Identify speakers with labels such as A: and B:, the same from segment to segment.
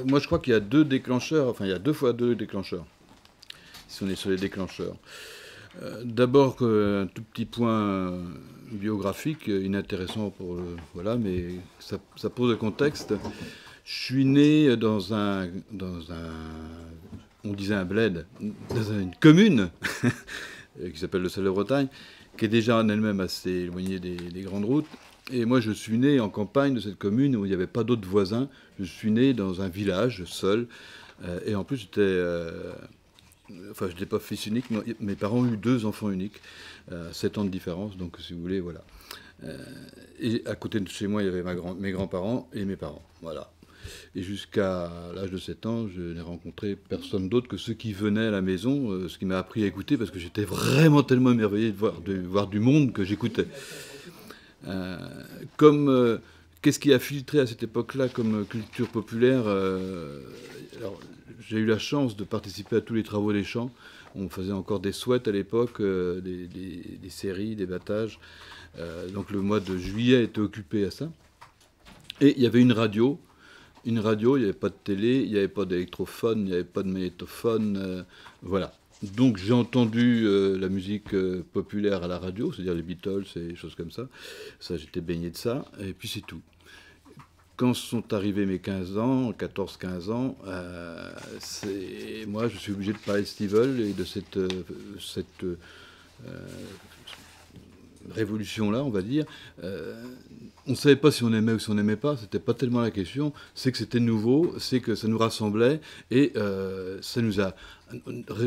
A: moi, je crois qu'il y a deux déclencheurs, enfin, il y a deux fois deux déclencheurs, si on est sur les déclencheurs. D'abord, un tout petit point biographique, inintéressant pour le... Voilà, mais ça pose le contexte. Je suis né on disait un bled, dans une commune qui s'appelle le Sel-de-Bretagne, qui est déjà en elle-même assez éloignée des grandes routes. Et moi, je suis né en campagne de cette commune où il n'y avait pas d'autres voisins. Je suis né dans un village, seul. Et en plus, enfin, je n'étais pas fils unique, mais mes parents ont eu deux enfants uniques, 7 ans de différence, donc si vous voulez, voilà. Et à côté de chez moi, il y avait mes grands-parents et mes parents, voilà. Et jusqu'à l'âge de 7 ans, je n'ai rencontré personne d'autre que ceux qui venaient à la maison, ce qui m'a appris à écouter, parce que j'étais vraiment tellement émerveillé de voir du monde que j'écoutais. Qu'est-ce qui a filtré à cette époque-là comme culture populaire alors, j'ai eu la chance de participer à tous les travaux des champs. On faisait encore des souhaites à l'époque, des séries, des battages. Donc le mois de juillet était occupé à ça. Et il y avait une radio. Une radio, il n'y avait pas de télé, il n'y avait pas d'électrophone, il n'y avait pas de magnétophone. Voilà. Donc j'ai entendu la musique populaire à la radio, c'est-à-dire les Beatles et des choses comme ça. Ça, j'étais baigné de ça. Et puis c'est tout. Quand sont arrivés mes 15 ans, 14-15 ans, moi je suis obligé de parler de Stivell et de cette révolution-là, on va dire. On ne savait pas si on aimait ou si on n'aimait pas, c'était pas tellement la question, c'est que c'était nouveau, c'est que ça nous rassemblait, et ça nous a,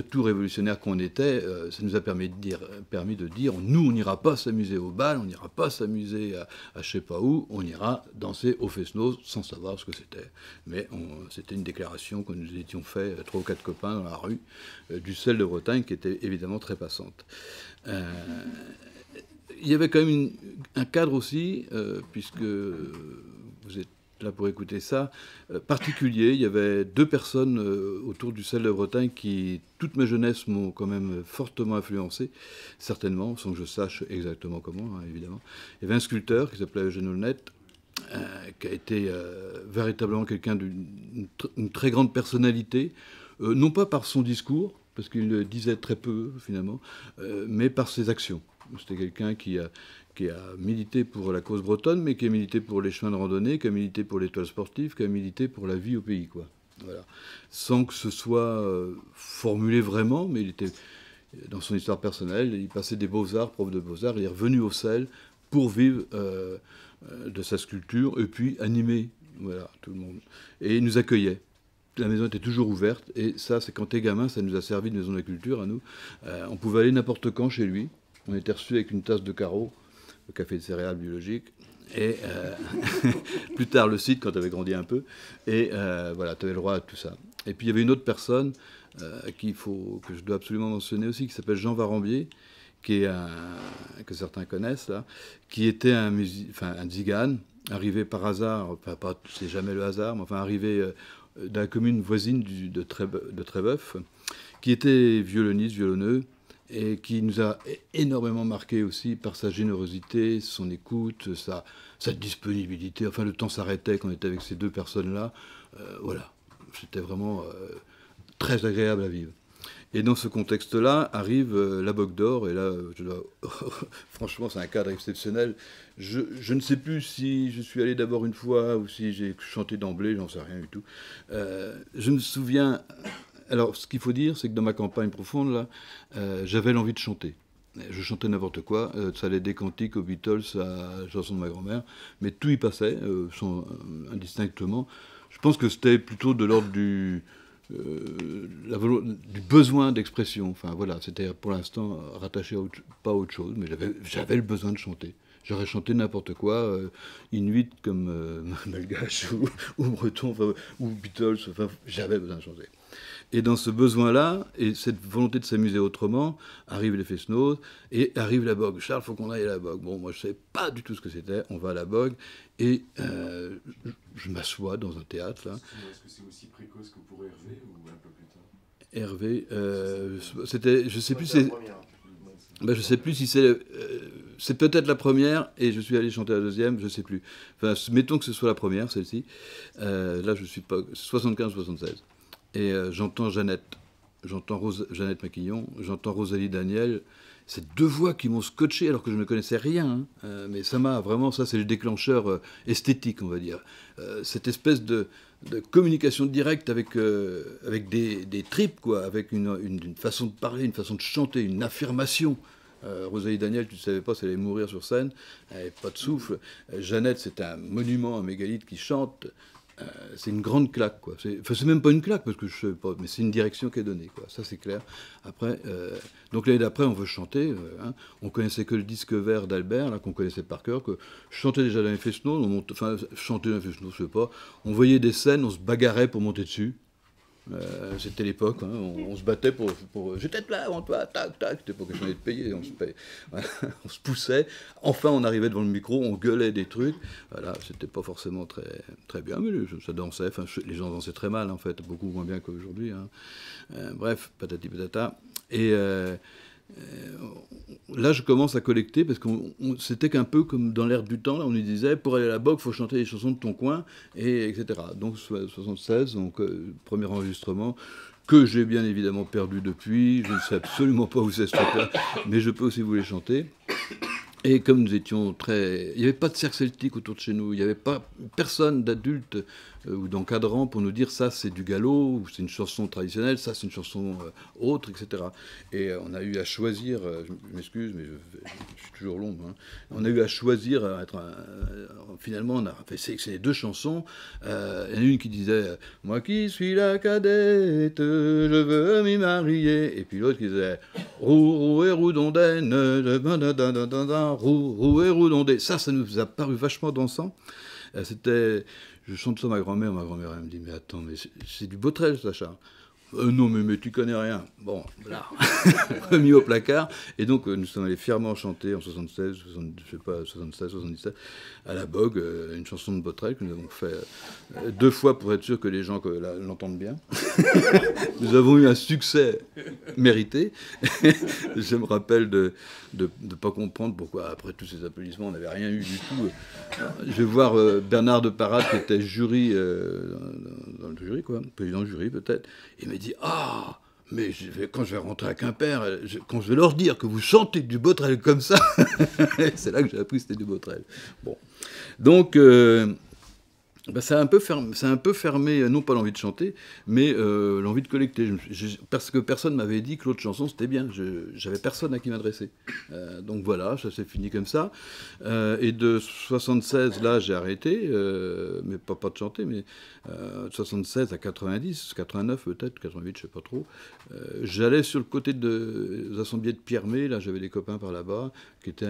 A: tout révolutionnaire qu'on était, ça nous a permis de dire, nous on n'ira pas s'amuser au bal, on n'ira pas s'amuser à je sais pas où, on ira danser au Fest-Noz sans savoir ce que c'était. Mais c'était une déclaration que nous étions fait, 3 ou 4 copains dans la rue, du Sel-de-Bretagne, qui était évidemment très passante. Il y avait quand même un cadre aussi, puisque vous êtes là pour écouter ça, particulier. Il y avait 2 personnes autour du Sel-de-Bretagne qui, toute ma jeunesse, m'ont quand même fortement influencé, certainement, sans que je sache exactement comment, hein, évidemment. Il y avait un sculpteur qui s'appelait Eugène Aulnet, qui a été véritablement quelqu'un d'une très grande personnalité, non pas par son discours, parce qu'il disait très peu, finalement, mais par ses actions. C'était quelqu'un qui a milité pour la cause bretonne, mais qui a milité pour les chemins de randonnée, qui a milité pour l'étoile sportive, qui a milité pour la vie au pays, quoi. Voilà. Sans que ce soit formulé vraiment, mais il était dans son histoire personnelle, il passait des beaux-arts, prof de beaux-arts, il est revenu au Sel pour vivre de sa sculpture, et puis animer, voilà, tout le monde. Et il nous accueillait. La maison était toujours ouverte, et ça, c'est quand t'es gamin, ça nous a servi de maison de la culture à nous. On pouvait aller n'importe quand chez lui. On était reçus avec une tasse de carreau, le café de céréales biologique, et plus tard le site quand tu avais grandi un peu, et voilà, tu avais le droit à tout ça. Et puis il y avait une autre personne que je dois absolument mentionner aussi, qui s'appelle Jean Varambier, que certains connaissent, là, qui était un tzigane, arrivé par hasard, enfin pas, c'est jamais le hasard, mais enfin arrivé de la commune voisine de Trébeuf, qui était violonneux, et qui nous a énormément marqué aussi par sa générosité, son écoute, sa disponibilité. Enfin, le temps s'arrêtait quand on était avec ces 2 personnes-là. Voilà, c'était vraiment très agréable à vivre. Et dans ce contexte-là, arrive la Bogue d'Or, et là, franchement, c'est un cadre exceptionnel. Je ne sais plus si je suis allé d'abord une fois, ou si j'ai chanté d'emblée, j'en sais rien du tout. Je me souviens... Alors, ce qu'il faut dire, c'est que dans ma campagne profonde, là, j'avais l'envie de chanter. Je chantais n'importe quoi, ça allait des cantiques aux Beatles, à la chanson de ma grand-mère, mais tout y passait, indistinctement. Je pense que c'était plutôt de l'ordre du besoin d'expression. Enfin, voilà, c'était pour l'instant rattaché pas à autre chose, mais j'avais le besoin de chanter. J'aurais chanté n'importe quoi, inuit comme malgache ou breton, enfin, ou Beatles, enfin, j'avais besoin de chanter. Et dans ce besoin-là, et cette volonté de s'amuser autrement, arrivent les Fest-Noz et arrive la Bogue. Charles, il faut qu'on aille à la Bogue. Bon, moi, je ne savais pas du tout ce que c'était. On va à la Bogue et je m'assois dans un théâtre. Là.
B: Est-ce que c'est aussi précoce que pour Hervé ou un peu plus tard?
A: Hervé, c'était, je sais plus, je sais plus si c'est c'est peut-être la première, et je suis allé chanter la deuxième, je ne sais plus. Enfin, mettons que ce soit la première, celle-ci. Là, je suis pas... 75-76. Et j'entends Jeannette. J'entends Jeannette Maquillon, j'entends Rosalie Daniel. C'est deux voix qui m'ont scotché alors que je ne connaissais rien. Hein. Mais ça m'a vraiment, ça c'est le déclencheur esthétique, on va dire. Cette espèce de communication directe avec des tripes, quoi, avec une façon de parler, une façon de chanter, une affirmation. Rosalie Daniel, tu ne savais pas si elle allait mourir sur scène, elle n'avait pas de souffle. Jeannette, c'est un monument, un mégalithe qui chante. C'est une grande claque, quoi. C'est même pas une claque, parce que je sais pas, mais c'est une direction qui est donnée, quoi. Ça, c'est clair. Après, donc l'année d'après, on veut chanter. Hein. On connaissait que le disque vert d'Albert, là, qu'on connaissait par cœur, que je chantais déjà dans les Fesneaux, enfin, chanter dans les Fesneaux, je sais pas. On voyait des scènes, on se bagarrait pour monter dessus. C'était l'époque, hein, on se battait pour je t'aide là, avant toi, tac, tac, c'était pas question d'être payé, on se poussait, enfin on arrivait devant le micro, on gueulait des trucs, voilà, c'était pas forcément très, très bien, mais ça dansait, enfin, les gens dansaient très mal en fait, beaucoup moins bien qu'aujourd'hui, hein. Bref, patati patata, et là, je commence à collecter parce que c'était qu'un peu comme dans l'air du temps. Là, on nous disait pour aller à la boxe, il faut chanter les chansons de ton coin, etc. Donc, 76, donc premier enregistrement que j'ai bien évidemment perdu depuis. Je ne sais absolument pas où c'est ce truc-là, mais je peux aussi vous les chanter. Et comme nous étions très... Il n'y avait pas de cercle celtique autour de chez nous. Il n'y avait pas personne d'adulte ou d'encadrant pour nous dire ça c'est du gallo, ou c'est une chanson traditionnelle, ça c'est une chanson autre, etc. Et on a eu à choisir, je m'excuse, mais je suis toujours long, hein, on a eu à choisir, finalement on a fait sélectionner deux chansons. Il y en a une qui disait « Moi qui suis la cadette, je veux m'y marier », et puis l'autre qui disait « Roux, roux et roudondaine, roux, roux et roudondé ». Ça nous a paru vachement dansant. C'était... Je chante ça à ma grand-mère elle me dit « Mais attends, mais c'est du Botrel, ça, Charles ». Non, mais tu connais rien. Bon, là, remis au placard. Et donc, nous sommes allés fièrement chanter en 76, je sais pas, 76, 77, à la Bogue, une chanson de Botrel que nous avons fait deux fois pour être sûr que les gens l'entendent bien. Nous avons eu un succès mérité. Je me rappelle de ne pas comprendre pourquoi, après tous ces applaudissements, on n'avait rien eu du tout. Je vais voir Bernard de Parade, qui était jury, dans le jury, quoi, président du jury peut-être. Il m'a dit « Ah, mais quand je vais rentrer à Quimper, quand je vais leur dire que vous chantez du Botrel comme ça, c'est là que j'ai appris que c'était du Botrel. » Bon. Donc, ça a un peu fermé, non pas l'envie de chanter, mais l'envie de collecter. Parce que personne ne m'avait dit que l'autre chanson, c'était bien. J'avais personne à qui m'adresser. Donc voilà, ça s'est fini comme ça. Et de 76, là, j'ai arrêté, mais pas de chanter, mais de 76 à 90, 89 peut-être, 88, je ne sais pas trop. J'allais sur le côté des assemblées de Pierre-Mé, là, j'avais des copains par là-bas, qui étaient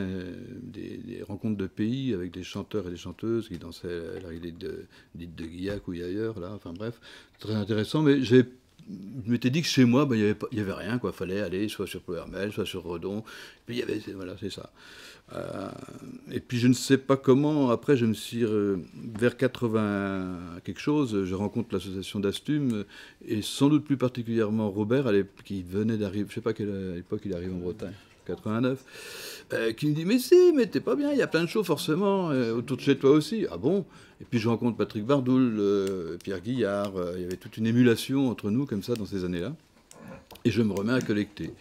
A: des rencontres de pays avec des chanteurs et des chanteuses qui dansaient la réalité de Guillac ou ailleurs, là, enfin bref, très intéressant, mais je m'étais dit que chez moi, il n'y avait rien, quoi. Fallait aller soit sur Ploermel, soit sur Redon, puis il y avait, voilà, c'est ça. Et puis je ne sais pas comment, après je me suis, vers 80 quelque chose, je rencontre l'association d'Astum, et sans doute plus particulièrement Robert, qui venait d'arriver, je ne sais pas à l'époque il arrive en Bretagne, 89, qui me dit « Mais si, mais t'es pas bien, il y a plein de choses forcément, autour de chez toi aussi. » Ah bon? Et puis je rencontre Patrick Bardoul, Pierre Guillard, il y avait toute une émulation entre nous comme ça dans ces années-là. Et je me remets à collecter.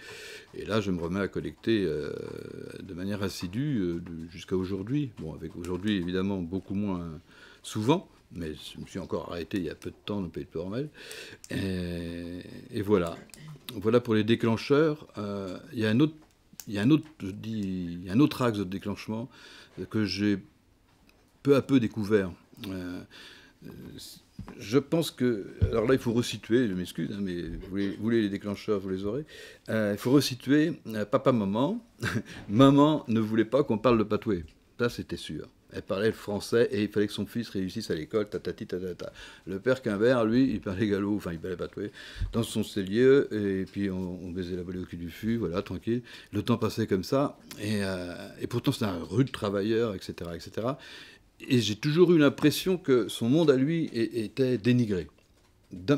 A: Et là, je me remets à collecter de manière assidue jusqu'à aujourd'hui. Bon, avec aujourd'hui, évidemment, beaucoup moins souvent, mais je me suis encore arrêté il y a peu de temps dans le Pays de Ploermel. Et voilà. Voilà pour les déclencheurs. Il y a un autre axe de déclenchement que j'ai peu à peu découvert. Je pense que... Alors là, il faut resituer, je m'excuse, hein, mais vous voulez les déclencheurs, vous les aurez. Il faut resituer papa-maman. Maman ne voulait pas qu'on parle de Patoué. Ça, c'était sûr. Elle parlait le français et il fallait que son fils réussisse à l'école, tatati, tatata. Le père Quimbert, lui, il parlait gallo, enfin, il parlait Patoué, dans son cellier, et puis on baisait la volée au cul du fût, voilà, tranquille. Le temps passait comme ça, et pourtant, c'était un rude travailleur, etc., etc. Et j'ai toujours eu l'impression que son monde à lui était dénigré.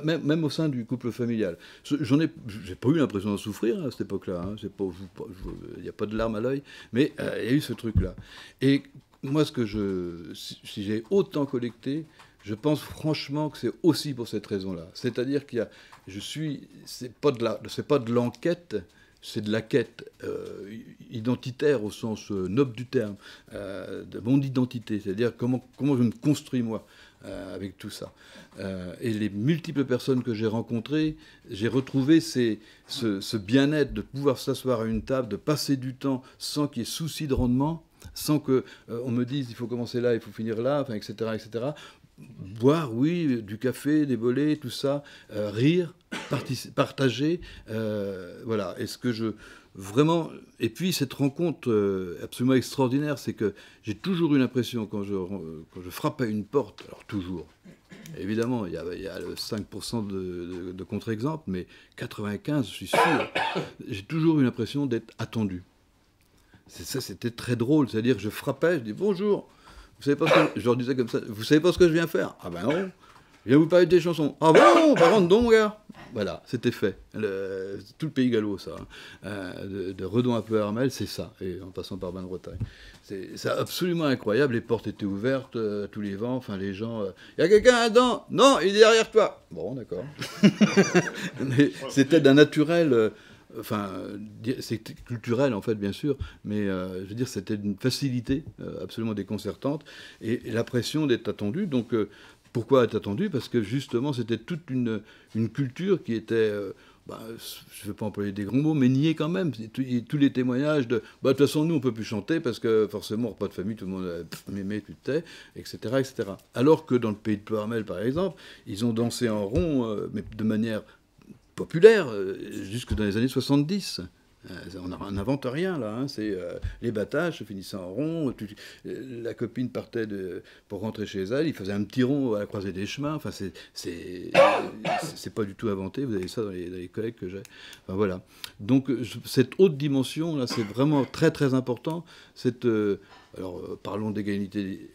A: Même au sein du couple familial. J'ai pas eu l'impression de souffrir à cette époque-là. Hein. Il n'y a pas de larmes à l'œil, mais il y a eu ce truc-là. Et moi, si j'ai autant collecté, je pense franchement que c'est aussi pour cette raison-là. C'est-à-dire c'est pas de l'enquête, c'est de la quête identitaire au sens noble du terme, de mon identité. C'est-à-dire comment je me construis moi. Avec tout ça. Et les multiples personnes que j'ai rencontrées, j'ai retrouvé ce bien-être de pouvoir s'asseoir à une table, de passer du temps sans qu'il y ait souci de rendement, sans qu'on me dise il faut commencer là, il faut finir là, enfin, etc., etc. Boire, oui, du café, des bolets, tout ça, rire, partager, voilà. Et ce que je... Vraiment, et puis cette rencontre absolument extraordinaire, c'est que j'ai toujours eu l'impression, quand je frappe à une porte, alors toujours, évidemment, il y a le 5% de contre-exemple, mais 95, je suis sûr, j'ai toujours eu l'impression d'être attendu. Ça, c'était très drôle, c'est-à-dire que je frappais, je dis bonjour, vous savez pas ce que... je leur disais comme ça, vous savez pas ce que je viens faire? Ah ben non. Je viens vous parler des chansons. Ah bon, par contre, donc, gars. Voilà, c'était fait. Tout le pays gallo, ça. De Redon à Peu-Hermel, c'est ça. Et en passant par Bain-de-Bretagne. C'est absolument incroyable. Les portes étaient ouvertes, tous les vents, enfin, les gens. Il y a quelqu'un là-dedans? Non, il est derrière toi. Bon, d'accord. Mais c'était d'un naturel. Enfin, c'est culturel en fait, bien sûr, mais je veux dire, c'était d'une facilité absolument déconcertante et la pression d'être attendu. Donc, pourquoi être attendu? Parce que justement, c'était toute une culture qui était, je ne vais pas employer des grands mots, mais niée quand même. Tous les témoignages de toute façon, nous, on ne peut plus chanter parce que forcément, repas de famille, tout le monde m'aimait, tu te tais, etc., etc. Alors que dans le pays de Ploërmel, par exemple, ils ont dansé en rond, mais de manière populaire, jusque dans les années 70. On n'invente rien là, hein. C'est les battages se finissaient en rond, la copine partait pour rentrer chez elle, il faisait un petit rond à la croisée des chemins, enfin c'est pas du tout inventé, vous avez ça dans les collègues que j'ai. Enfin voilà. Donc cette haute dimension là, c'est vraiment très très important. Parlons d'égalité,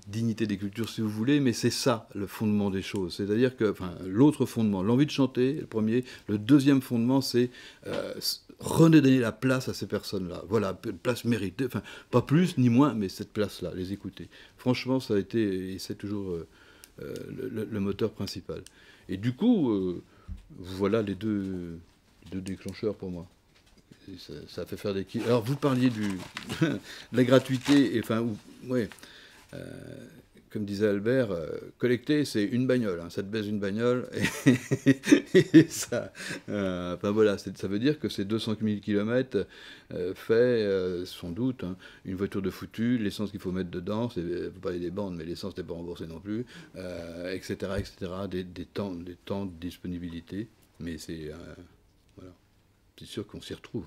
A: dignité des cultures si vous voulez, mais c'est ça le fondement des choses. C'est-à-dire que, l'autre fondement, l'envie de chanter, le premier. Le deuxième fondement, c'est redonner la place à ces personnes-là. Voilà, une place méritée, pas plus ni moins, mais cette place-là, les écouter. Franchement, ça a été, et c'est toujours le moteur principal. Et du coup, voilà les deux déclencheurs pour moi. Ça fait faire des... Alors, vous parliez de la gratuité, et ouais, comme disait Albert, collecter, c'est une bagnole. Hein, ça te baise une bagnole, et ça... voilà, ça veut dire que ces 200 000 km fait, sans doute, hein, une voiture de foutu, l'essence qu'il faut mettre dedans, vous parlez des bandes, mais l'essence n'est pas remboursée non plus, etc., etc., des temps de disponibilité, mais c'est... voilà. C'est sûr qu'on s'y retrouve.